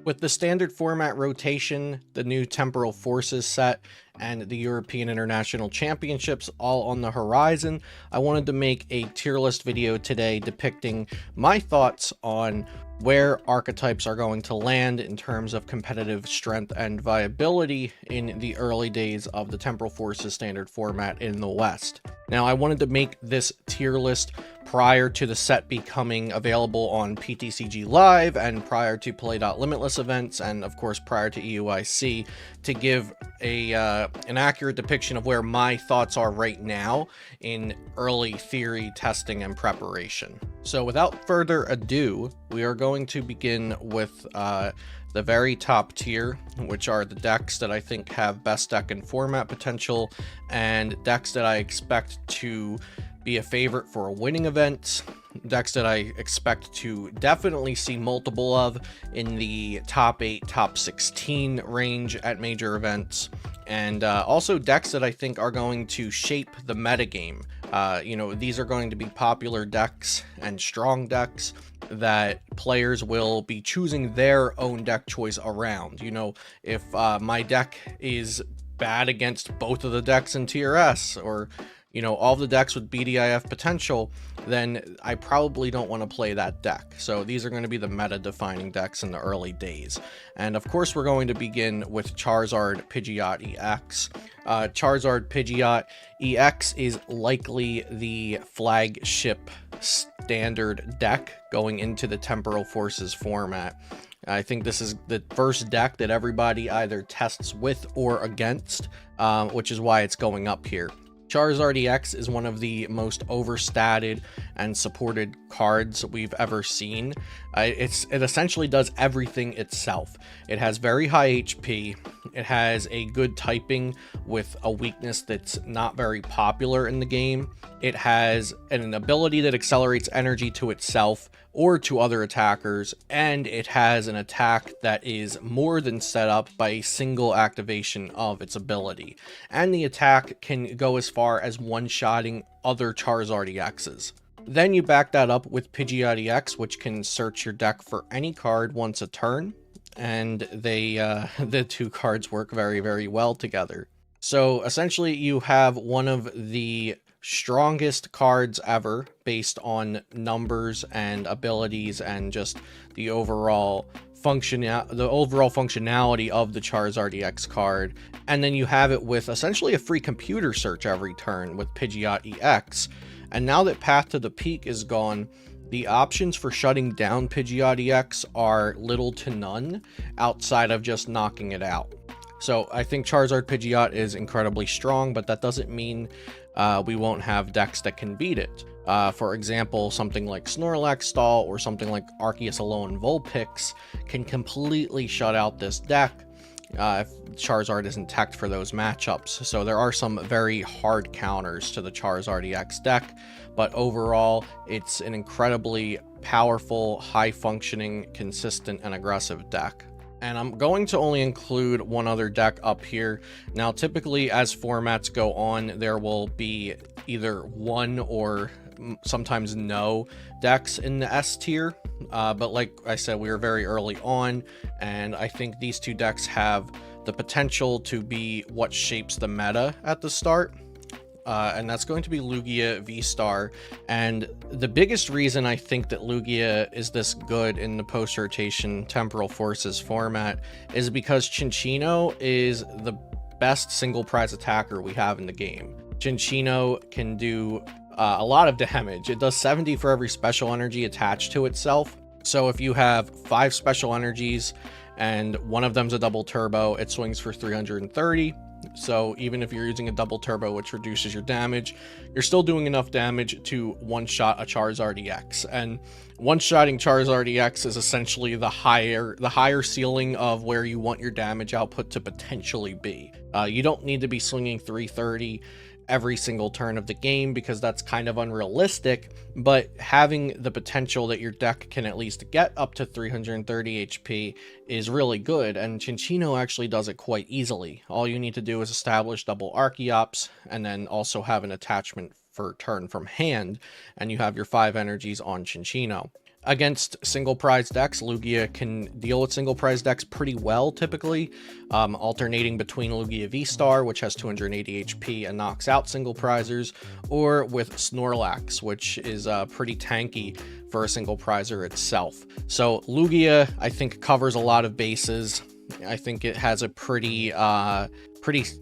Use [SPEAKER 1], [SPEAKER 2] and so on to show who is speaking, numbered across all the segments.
[SPEAKER 1] With the standard format rotation, the new Temporal Forces set, and the European International Championships all on the horizon, I wanted to make a tier list video today depicting my thoughts on where archetypes are going to land in terms of competitive strength and viability in the early days of the Temporal Forces standard format in the West. Now, I wanted to make this tier list prior to the set becoming available on PTCG Live and prior to Play.Limitless events, and of course prior to EUIC, to give an accurate depiction of where my thoughts are right now in early theory testing and preparation. So without further ado, we are going to begin with the very top tier, which are the decks that I think have best deck and format potential, and decks that I expect to be a favorite for a winning event, decks that I expect to definitely see multiple of in the top 8, top 16 range at major events, and also decks that I think are going to shape the metagame. These are going to be popular decks and strong decks that players will be choosing their own deck choice around. If my deck is bad against both of the decks in Tier S, or all the decks with BDIF potential, then I probably don't want to play that deck. So these are going to be the meta defining decks in the early days. And of course, we're going to begin with Charizard Pidgeot EX. Charizard Pidgeot EX is likely the flagship standard deck going into the Temporal Forces format. I think this is the first deck that everybody either tests with or against, which is why it's going up here. Charizard EX is one of the most overstated and supported cards we've ever seen. It essentially does everything itself. It has very high HP. It has a good typing with a weakness that's not very popular in the game. It has an ability that accelerates energy to itself or to other attackers, and it has an attack that is more than set up by a single activation of its ability. And the attack can go as far as one-shotting other Charizard EXs. Then you back that up with Pidgeot EX, which can search your deck for any card once a turn, and the two cards work very, very well together. So essentially you have one of the strongest cards ever based on numbers and abilities and just the overall functionality of the Charizard EX card. And then you have it with essentially a free computer search every turn with Pidgeot EX. And now that Path to the Peak is gone, the options for shutting down Pidgeot EX are little to none outside of just knocking it out. So I think Charizard Pidgeot is incredibly strong, but that doesn't mean we won't have decks that can beat it. For example, something like Snorlax Stall or something like Arceus Alone Vulpix can completely shut out this deck if Charizard isn't teched for those matchups. So there are some very hard counters to the Charizard EX deck, but overall it's an incredibly powerful, high-functioning, consistent, and aggressive deck. And I'm going to only include one other deck up here. Now, typically as formats go on, there will be either one or sometimes no decks in the S tier. But like I said, we are very early on, and I think these two decks have the potential to be what shapes the meta at the start. And that's going to be Lugia V-Star. And the biggest reason I think that Lugia is this good in the post-rotation Temporal Forces format is because Cinccino is the best single prize attacker we have in the game. Cinccino can do a lot of damage. It does 70 for every special energy attached to itself. So if you have 5 special energies and one of them's a double turbo, it swings for 330. So even if you're using a double turbo, which reduces your damage, you're still doing enough damage to one-shot a Charizard EX. And one-shotting Charizard EX is essentially the higher ceiling of where you want your damage output to potentially be. You don't need to be swinging 330 every single turn of the game because that's kind of unrealistic, but having the potential that your deck can at least get up to 330 HP is really good, and Cinccino actually does it quite easily. All you need to do is establish double Archeops and then also have an attachment for turn from hand, and you have your 5 energies on Cinccino. Against single prize decks, Lugia can deal with single prize decks pretty well, typically, alternating between Lugia V-Star, which has 280 HP and knocks out single prizers, or with Snorlax, which is pretty tanky for a single prizer itself. So Lugia, I think, covers a lot of bases. I think it has a pretty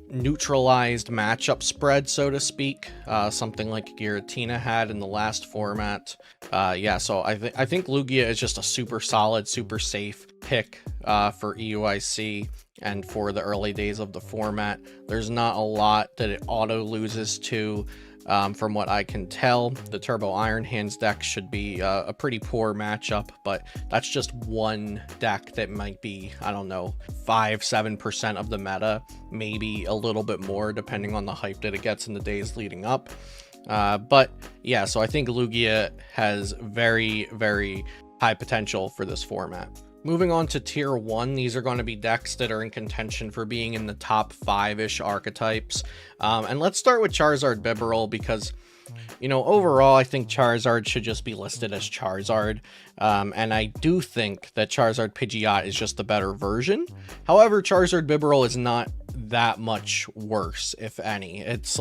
[SPEAKER 1] neutralized matchup spread, so to speak, something like Giratina had in the last format. Yeah, so I think Lugia is just a super solid, super safe pick for EUIC and for the early days of the format. There's not a lot that it auto loses to. From what I can tell, the Turbo Iron Hands deck should be a pretty poor matchup, but that's just one deck that might be, I don't know, 5-7% of the meta, maybe a little bit more depending on the hype that it gets in the days leading up. But yeah, so I think Lugia has very, very high potential for this format. Moving on to tier 1, these are going to be decks that are in contention for being in the top 5-ish archetypes. And let's start with Charizard Bibarel because, you know, overall, I think Charizard should just be listed as Charizard. And I do think that Charizard Pidgeot is just the better version. However, Charizard Bibarel is not that much worse, if any. It's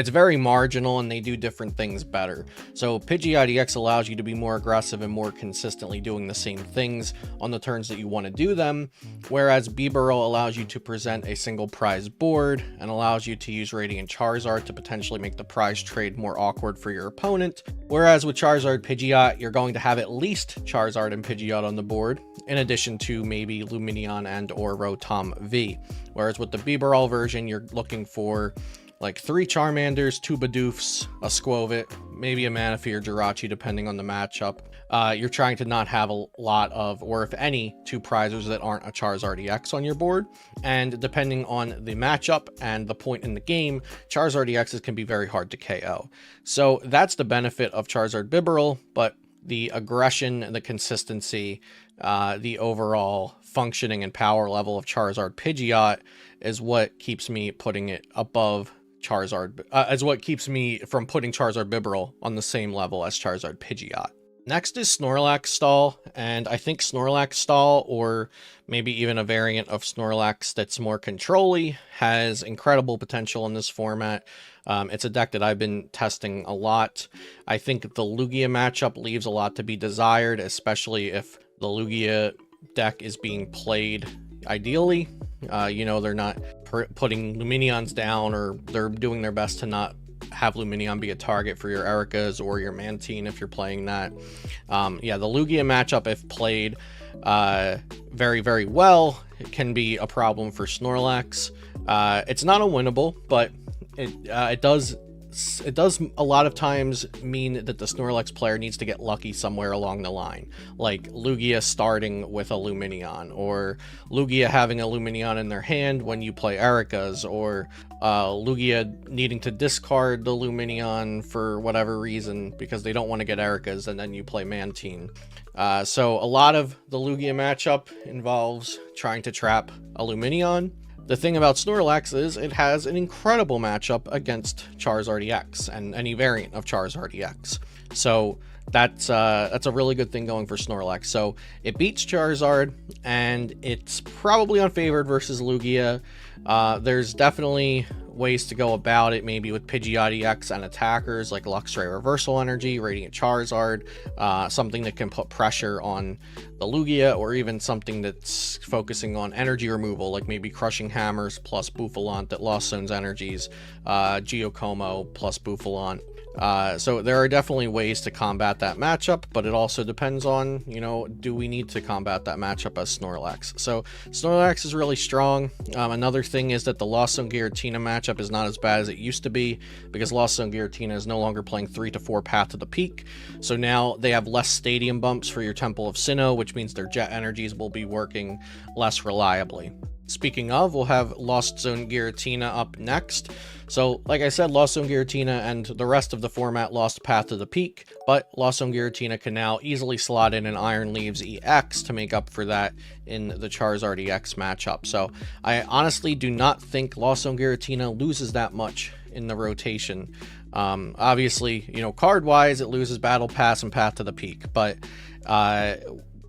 [SPEAKER 1] very marginal and they do different things better. So Pidgeot EX allows you to be more aggressive and more consistently doing the same things on the turns that you want to do them, whereas Bibarel allows you to present a single prize board and allows you to use Radiant Charizard to potentially make the prize trade more awkward for your opponent, whereas with Charizard Pidgeot, you're going to have at least Charizard and Pidgeot on the board, in addition to maybe Lumineon and or Rotom V. Whereas with the Bibarel version, you're looking for like 3 Charmanders, 2 Bidoofs, a Squovit, maybe a Manaphy or Jirachi, depending on the matchup. You're trying to not have a lot of, or if any, 2 prizers that aren't a Charizard EX on your board. And depending on the matchup and the point in the game, Charizard EXs can be very hard to KO. So that's the benefit of Charizard Bibarel, but the aggression, the consistency, the overall functioning and power level of Charizard Pidgeot is what keeps me putting it above Charizard, is what keeps me from putting Charizard Bibarel on the same level as Charizard Pidgeot. Next is Snorlax Stall, and I think Snorlax Stall, or maybe even a variant of Snorlax that's more control-y, has incredible potential in this format. It's a deck that I've been testing a lot. I think the Lugia matchup leaves a lot to be desired, especially if the Lugia deck is being played ideally. You know, they're not putting Lumineons down, or they're doing their best to not have Lumineon be a target for your ARCAs or your Mantine if you're playing that. Yeah, the Lugia matchup, if played very, very well, it can be a problem for Snorlax. It's not unwinnable, but it does a lot of times mean that the Snorlax player needs to get lucky somewhere along the line, like Lugia starting with a Lumineon, or Lugia having a Lumineon in their hand when you play ARCAs, or Lugia needing to discard the Lumineon for whatever reason because they don't want to get ARCAs, and then you play Mantine. So a lot of the Lugia matchup involves trying to trap a Lumineon. The thing about Snorlax is it has an incredible matchup against Charizard EX and any variant of Charizard EX. So that's a really good thing going for Snorlax. So it beats Charizard, and it's probably unfavored versus Lugia. There's definitely ways to go about it, maybe with Pidgeot EX and attackers like Luxray Reversal Energy, Radiant Charizard, something that can put pressure on the Lugia, or even something that's focusing on energy removal, like maybe Crushing Hammers plus Bouffalant that lost zones energies, Geocomo plus Bouffalant. So there are definitely ways to combat that matchup, but it also depends on, you know, do we need to combat that matchup as Snorlax? So Snorlax is really strong. Another thing is that the Lost Zone Giratina matchup is not as bad as it used to be, because Lost Zone Giratina is no longer playing 3 to 4 Path to the Peak. So now they have less stadium bumps for your Temple of Sinnoh, which means their jet energies will be working less reliably. Speaking of, we'll have Lost Zone Giratina up next. So, like I said, Lost Zone Giratina and the rest of the format lost Path to the Peak, but Lost Zone Giratina can now easily slot in an Iron Leaves EX to make up for that in the Charizard EX matchup. So, I honestly do not think Lost Zone Giratina loses that much in the rotation. Obviously, you know, card-wise, it loses Battle Pass and Path to the Peak, but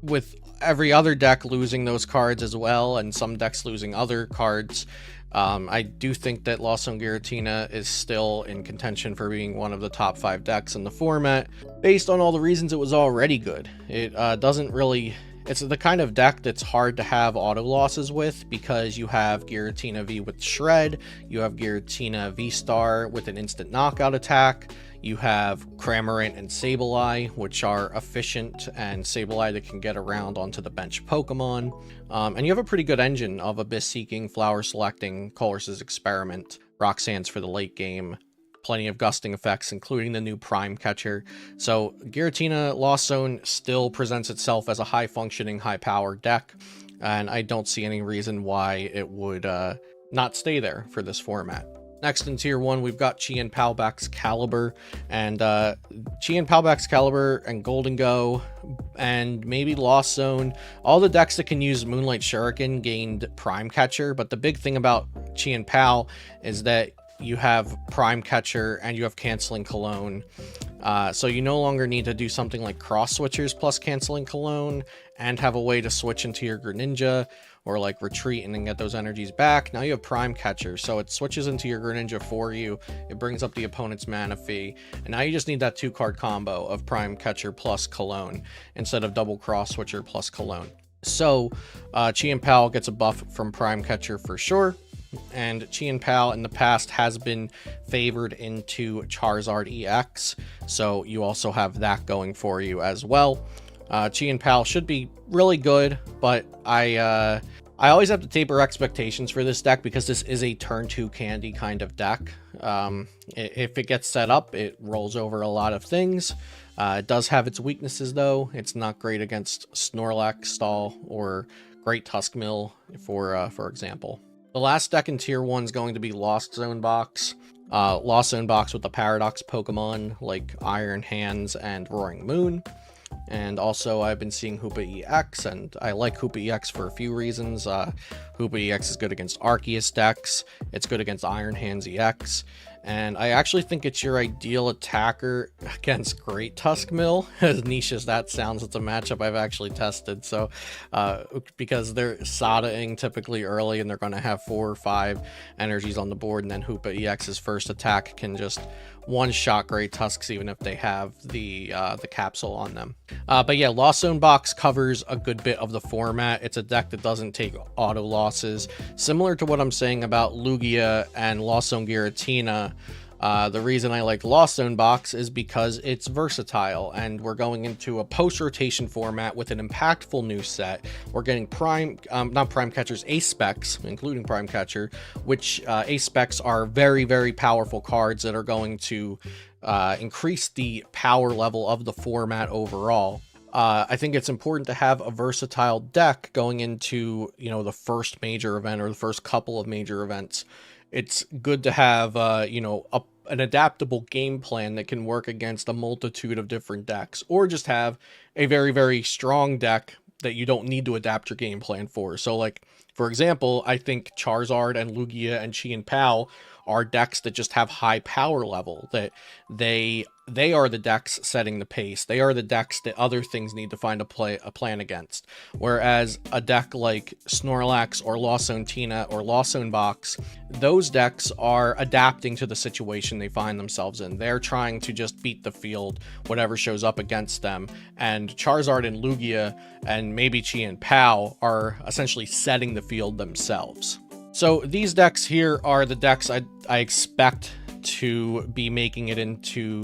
[SPEAKER 1] with every other deck losing those cards as well, and some decks losing other cards, I do think that Lawson Giratina is still in contention for being one of the top 5 decks in the format, based on all the reasons it was already good. It doesn't really... It's the kind of deck that's hard to have auto losses with, because you have Giratina V with Shred, you have Giratina V-Star with an instant knockout attack, you have Cramorant and Sableye, which are efficient, and Sableye that can get around onto the bench Pokemon. And you have a pretty good engine of Abyss Seeking, Flower Selecting, Colress's Experiment, Roxanne's for the late game, plenty of gusting effects, including the new Prime Catcher. So Giratina Lost Zone still presents itself as a high-functioning, high-powered deck, and I don't see any reason why it would not stay there for this format. Next in Tier 1, we've got Chenpal Caliber, and Chenpal Caliber and Golden Go, and maybe Lost Zone. All the decks that can use Moonlight Shuriken gained Prime Catcher, but the big thing about Chenpal is that you have Prime Catcher and you have Canceling Cologne. So you no longer need to do something like Cross Switchers plus Canceling Cologne and have a way to switch into your Greninja, or like retreat and then get those energies back. Now you have Prime Catcher, so it switches into your Greninja for you. It brings up the opponent's mana fee, and now you just need that 2-card combo of Prime Catcher plus Cologne instead of double Cross Switcher plus Cologne. So Chenpal gets a buff from Prime Catcher for sure. And Chenpal in the past has been favored into Charizard EX, so you also have that going for you as well. Chenpal should be really good, but I always have to taper expectations for this deck, because this is a turn 2 candy kind of deck. If it gets set up, it rolls over a lot of things. It does have its weaknesses though. It's not great against Snorlax stall or Great Tusk Mill, for example. The last deck in Tier 1 is going to be Lost Zone Box. Lost Zone Box with the Paradox Pokemon like Iron Hands and Roaring Moon. And also I've been seeing Hoopa EX, and I like Hoopa EX for a few reasons. Hoopa EX is good against Arceus decks. It's good against Iron Hands EX. And I actually think it's your ideal attacker against Great Tusk Mill. As niche as that sounds, it's a matchup I've actually tested. So, because they're Sadaing typically early, and they're going to have 4 or 5 energies on the board, and then Hoopa EX's first attack can just one-shot Great Tusks, even if they have the capsule on them. But yeah, Lost Zone Box covers a good bit of the format. It's a deck that doesn't take auto losses, similar to what I'm saying about Lugia and Lost Zone Giratina. The reason I like Lost Zone Box is because it's versatile, and we're going into a post-rotation format with an impactful new set. We're getting not Prime Catchers, Ace Specs, including Prime Catcher, which Ace Specs are very, very powerful cards that are going to increase the power level of the format overall. I think it's important to have a versatile deck going into, the first major event or the first couple of major events. It's good to have, an adaptable game plan that can work against a multitude of different decks, or just have a very, very strong deck that you don't need to adapt your game plan for. So, like, for example, I think Charizard and Lugia and Chenpal are decks that just have high power level, that they are the decks setting the pace. They are the decks that other things need to find a plan against. Whereas a deck like Snorlax or Lost Zone Tina or Lost Zone Box, those decks are adapting to the situation they find themselves in. They're trying to just beat the field, whatever shows up against them. And Charizard and Lugia and maybe Chenpal are essentially setting the field themselves. So these decks here are the decks I expect to be making it into,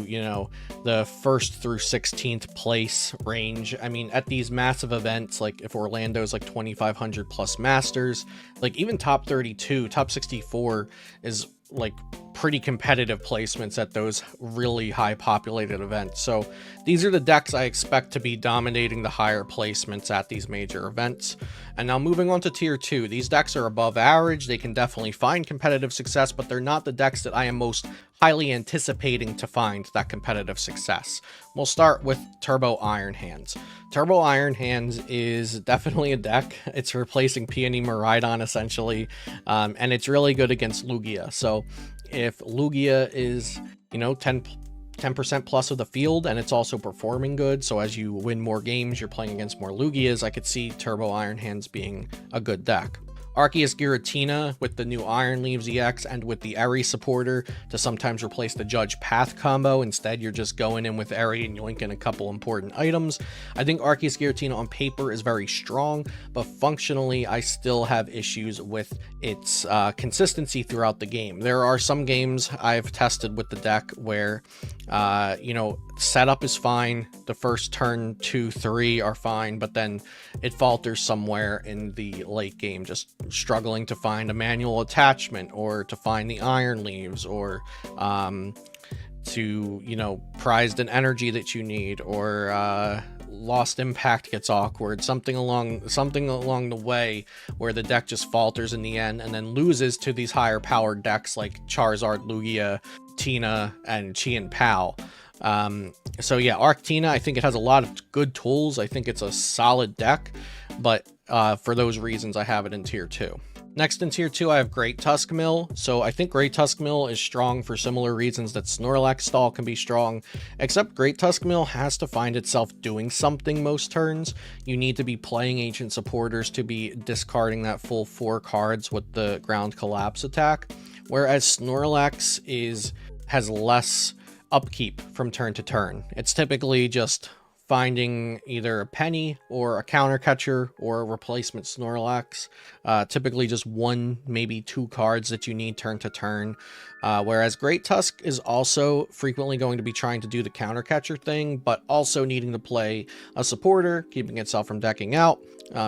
[SPEAKER 1] the 1st through 16th place range. I mean, at these massive events, like if Orlando's like 2,500 plus Masters, like even top 32, top 64 is like pretty competitive placements at those really high populated events. So these are the decks I expect to be dominating the higher placements at these major events. And now moving on to Tier 2, these decks are above average. They can definitely find competitive success, but they're not the decks that I am most highly anticipating to find that competitive success. We'll start with Turbo Iron Hands. Turbo Iron Hands is definitely a deck. It's replacing Peony Miraidon essentially, and it's really good against Lugia. So if Lugia is, 10 10% plus of the field, and it's also performing good. So as you win more games, you're playing against more Lugias. I could see Turbo Iron Hands being a good deck. Arceus Giratina with the new Iron Leaves EX and with the Eri supporter to sometimes replace the Judge Path combo. Instead, you're just going in with Eri and yoinking a couple important items. I think Arceus Giratina on paper is very strong, but functionally, I still have issues with its consistency throughout the game. There are some games I've tested with the deck where, you know, setup is fine. The first turn 2, 3 are fine, but then it falters somewhere in the late game, just struggling to find a manual attachment or to find the Iron Leaves or to, you know, prized an energy that you need, or lost impact gets awkward, something along the way where the deck just falters in the end and then loses to these higher powered decks like Charizard, Lugia, Tina, and Chenpal. So yeah, Arctina, I think it has a lot of good tools. I think it's a solid deck, but for those reasons, I have it in tier 2. Next in tier 2, I have Great Tusk Mill. So I think Great Tusk Mill is strong for similar reasons that Snorlax Stall can be strong, except Great Tusk Mill has to find itself doing something most turns. You need to be playing Ancient Supporters to be discarding that full 4 cards with the Ground Collapse attack, whereas Snorlax has less upkeep from turn to turn. It's typically just finding either a penny or a counter catcher or a replacement Snorlax, typically just 1, maybe 2 cards that you need turn to turn, whereas Great Tusk is also frequently going to be trying to do the counter catcher thing, but also needing to play a supporter, keeping itself from decking out,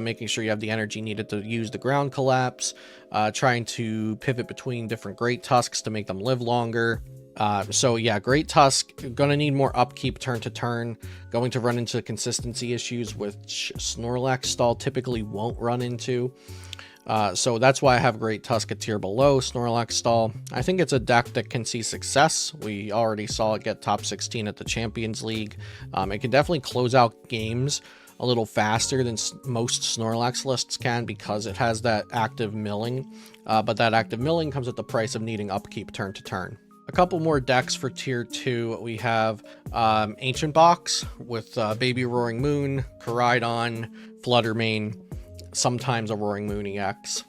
[SPEAKER 1] making sure you have the energy needed to use the Ground Collapse, trying to pivot between different Great Tusks to make them live longer. So yeah, Great Tusk, gonna need more upkeep turn to turn, going to run into consistency issues which Snorlax Stall typically won't run into. So that's why I have Great Tusk a tier below Snorlax Stall. I think it's a deck that can see success. We already saw it get top 16 at the Champions League. It can definitely close out games a little faster than most Snorlax lists can because it has that active milling, but that active milling comes at the price of needing upkeep turn to turn. A couple more decks for tier 2. We have Ancient Box with Baby Roaring Moon, Koraidon, Fluttermane, sometimes a Roaring Moon EX.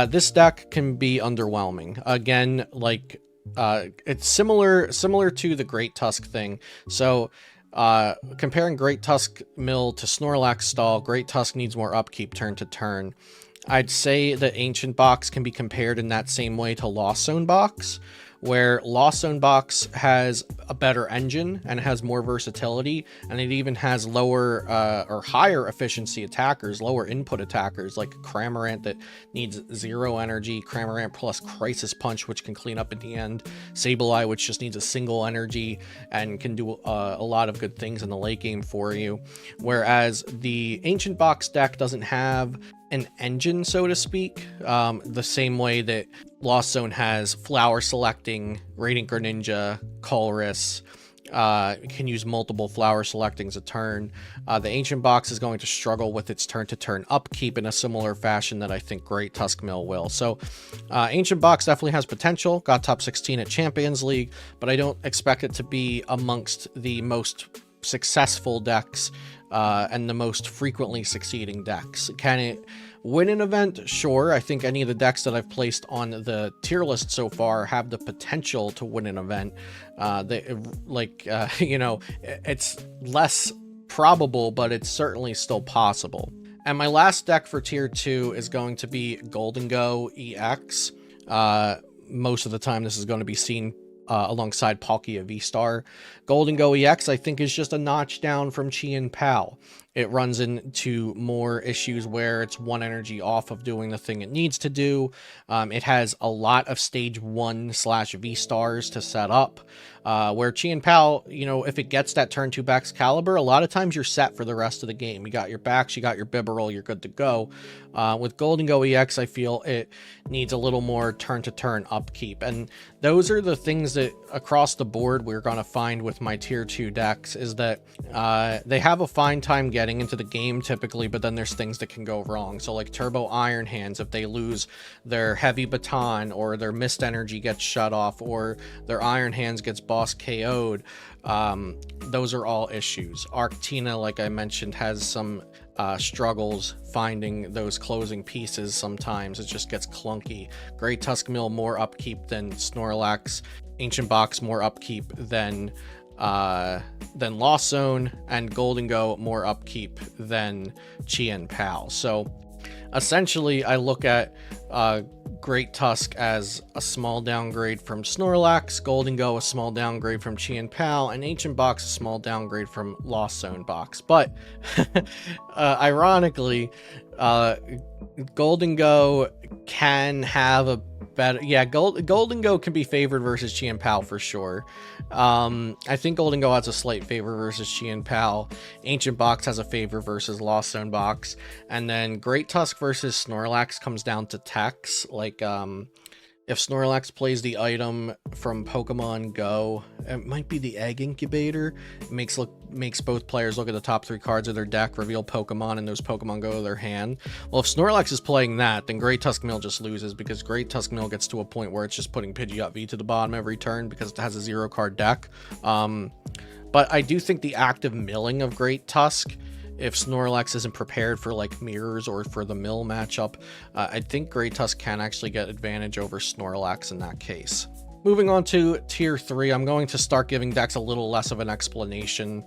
[SPEAKER 1] This deck can be underwhelming. Again, like it's similar to the Great Tusk thing. So comparing Great Tusk Mill to Snorlax Stall, Great Tusk needs more upkeep turn to turn. I'd say that Ancient Box can be compared in that same way to Lost Zone Box, where Lost Zone Box has a better engine and has more versatility, and it even has lower or higher efficiency attackers, lower input attackers like Cramorant that needs 0 energy, Cramorant plus Crisis Punch, which can clean up at the end, Sableye, which just needs a single energy and can do a lot of good things in the late game for you. Whereas the Ancient Box deck doesn't have an engine, so to speak, the same way that Lost Zone has Flower Selecting, Radiant Greninja, Colress, can use multiple Flower Selectings a turn. The Ancient Box is going to struggle with its turn-to-turn upkeep in a similar fashion that I think Great Tusk Mill will. So Ancient Box definitely has potential, got top 16 at Champions League, but I don't expect it to be amongst the most successful decks and the most frequently succeeding decks. Can it win an event? Sure. I think any of the decks that I've placed on the tier list so far have the potential to win an event. You know, it's less probable, but it's certainly still possible. And my last deck for tier 2 is going to be Golden Go EX. Most of the time this is going to be seen alongside Palkia V-Star. Golden Go EX, I think, is just a notch down from Chenpal. It runs into more issues where it's 1 energy off of doing the thing it needs to do. It has a lot of stage 1/V-Stars to set up, where Chenpal, you know, if it gets that turn 2 Baxcalibur, a lot of times you're set for the rest of the game. You got your Bax, you got your Bibarel, you're good to go. With Golden Go EX, I feel it needs a little more turn-to-turn upkeep. And those are the things that across the board we're going to find with my tier 2 decks, is that they have a fine time getting into the game typically, but then there's things that can go wrong. So like Turbo Iron Hands, if they lose their Heavy Baton, or their Mist Energy gets shut off, or their Iron Hands gets boss KO'd, those are all issues. Gutina, like I mentioned, has some struggles finding those closing pieces. Sometimes it just gets clunky. Great Tusk Mill more upkeep than Snorlax. Ancient Box more upkeep than Lost Zone, and Golden Go more upkeep than Chenpal. So essentially I look at Great Tusk as a small downgrade from Snorlax, Golden Go a small downgrade from Chenpal, and Ancient Box a small downgrade from Lost Zone Box. But ironically, Golden Go can have a better, yeah, Golden Go can be favored versus Chenpal for sure. I think Golden Go has a slight favor versus Chenpal. Ancient Box has a favor versus Lost Zone Box, and then Great Tusk versus Snorlax comes down to techs. Like if Snorlax plays the item from Pokemon Go, it might be the Egg Incubator. It makes both players look at the top 3 cards of their deck, reveal Pokemon, and those Pokemon go to their hand. Well, if Snorlax is playing that, then Great Tusk Mill just loses, because Great Tusk Mill gets to a point where it's just putting Pidgeot V to the bottom every turn because it has a 0-card deck. But I do think the active milling of Great Tusk, if Snorlax isn't prepared for like mirrors or for the mill matchup, I think Great Tusk can actually get advantage over Snorlax in that case. Moving on to tier 3, I'm going to start giving decks a little less of an explanation.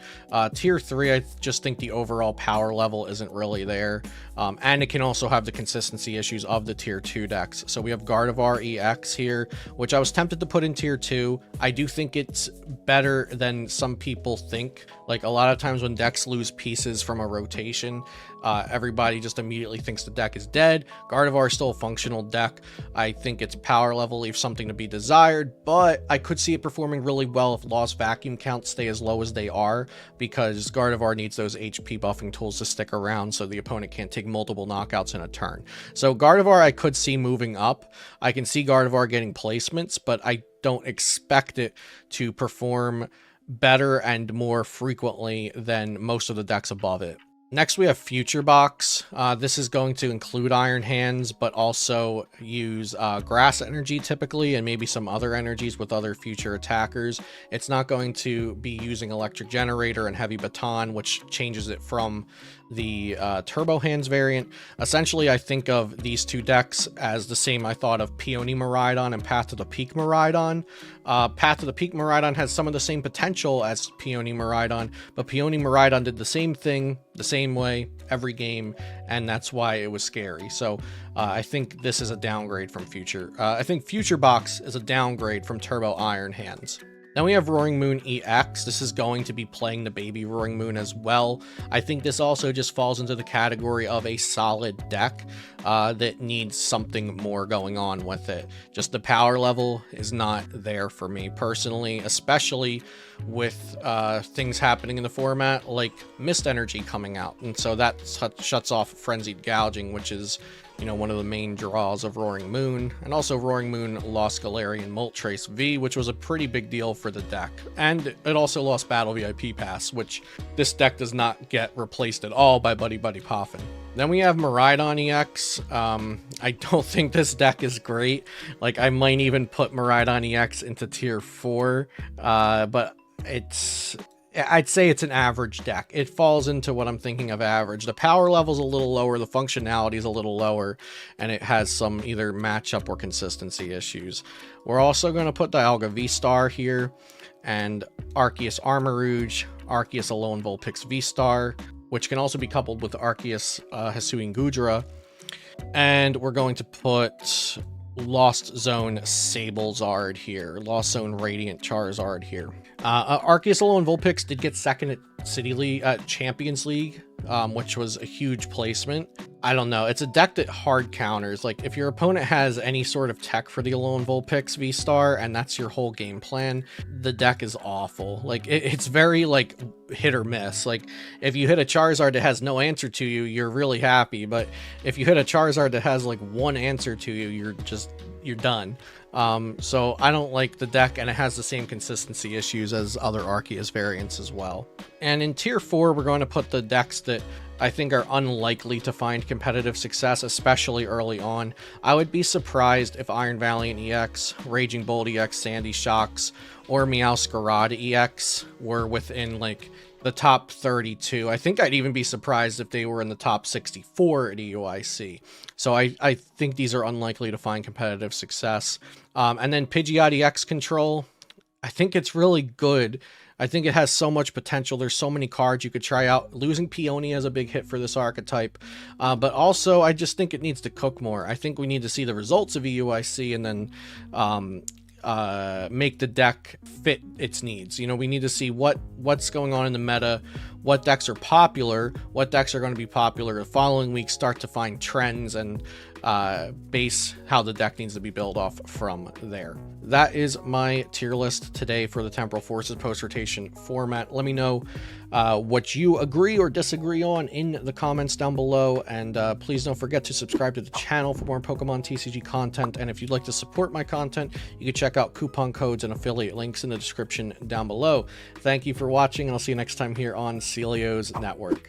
[SPEAKER 1] Tier 3, I just think the overall power level isn't really there. And it can also have the consistency issues of the tier 2 decks. So we have Gardevoir EX here, which I was tempted to put in tier 2. I do think it's better than some people think. Like a lot of times when decks lose pieces from a rotation, everybody just immediately thinks the deck is dead. Gardevoir is still a functional deck. I think its power level leaves something to be desired, but I could see it performing really well if lost vacuum counts stay as low as they are, because Gardevoir needs those HP buffing tools to stick around so the opponent can't take multiple knockouts in a turn. So Gardevoir I could see moving up. I can see Gardevoir getting placements, but I don't expect it to perform better and more frequently than most of the decks above it. Next, we have Future Box. This is going to include Iron Hands, but also use Grass Energy typically, and maybe some other energies with other future attackers. It's not going to be using Electric Generator and Heavy Baton, which changes it from the Turbo Hands variant. Essentially, I think of these two decks as the same I thought of Peony Miraidon and Path to the Peak Miraidon. Path to the Peak Miraidon has some of the same potential as Peony Miraidon, but Peony Miraidon did the same thing the same way every game, and that's why it was scary. So I think this is a downgrade from Future. I think Future Box is a downgrade from Turbo Iron Hands. Then we have Roaring Moon EX. This is going to be playing the baby Roaring Moon as well. I think this also just falls into the category of a solid deck that needs something more going on with it. Just the power level is not there for me personally, especially with things happening in the format like Mist Energy coming out. And so that shuts off Frenzied Gouging, which is, you know, one of the main draws of Roaring Moon. And also Roaring Moon lost Galarian Moltres V, which was a pretty big deal for the deck. And it also lost Battle VIP Pass, which this deck does not get replaced at all by Buddy Buddy Poffin. Then we have Miraidon EX. I don't think this deck is great. Like, I might even put Miraidon EX into tier 4, but I'd say it's an average deck. It falls into what I'm thinking of average. The power level's a little lower, the functionality is a little lower, and it has some either matchup or consistency issues. We're also going to put Dialga V-Star here, and Arceus Armarouge, Arceus Alolan Vulpix V-Star, which can also be coupled with Arceus Hisuian Goodra. And we're going to put Lost Zone Sablezard here, Lost Zone Radiant Charizard here. Arceus Alolan Vulpix did get second at City League, Champions League, which was a huge placement. I don't know. It's a deck that hard counters. Like, if your opponent has any sort of tech for the Alolan Vulpix V-Star and that's your whole game plan, the deck is awful. Like, it's very, like, hit or miss. Like, if you hit a Charizard that has no answer to you, you're really happy. But if you hit a Charizard that has, like, one answer to you, you're just you're done. So I don't like the deck, and it has the same consistency issues as other Arceus variants as well. And in tier 4, we're going to put the decks that I think are unlikely to find competitive success, especially early on. I would be surprised if Iron Valiant EX, Raging Bolt EX, Sandy Shocks, or Meowscarada EX were within like the top 32. I think I'd even be surprised if they were in the top 64 at EUIC. So I think these are unlikely to find competitive success. And then Pidgeot EX Control, I think it's really good. I think it has so much potential. There's so many cards you could try out. Losing Peony is a big hit for this archetype. But also, I just think it needs to cook more. I think we need to see the results of EUIC and then make the deck fit its needs. You know, we need to see what's going on in the meta, what decks are popular, what decks are going to be popular the following week, start to find trends and base how the deck needs to be built off from there. That is my tier list today for the Temporal Forces post-rotation format. Let me know what you agree or disagree on in the comments down below, and please don't forget to subscribe to the channel for more Pokemon TCG content. And if you'd like to support my content, you can check out coupon codes and affiliate links in the description down below. Thank you for watching, and I'll see you next time here on Celio's Network.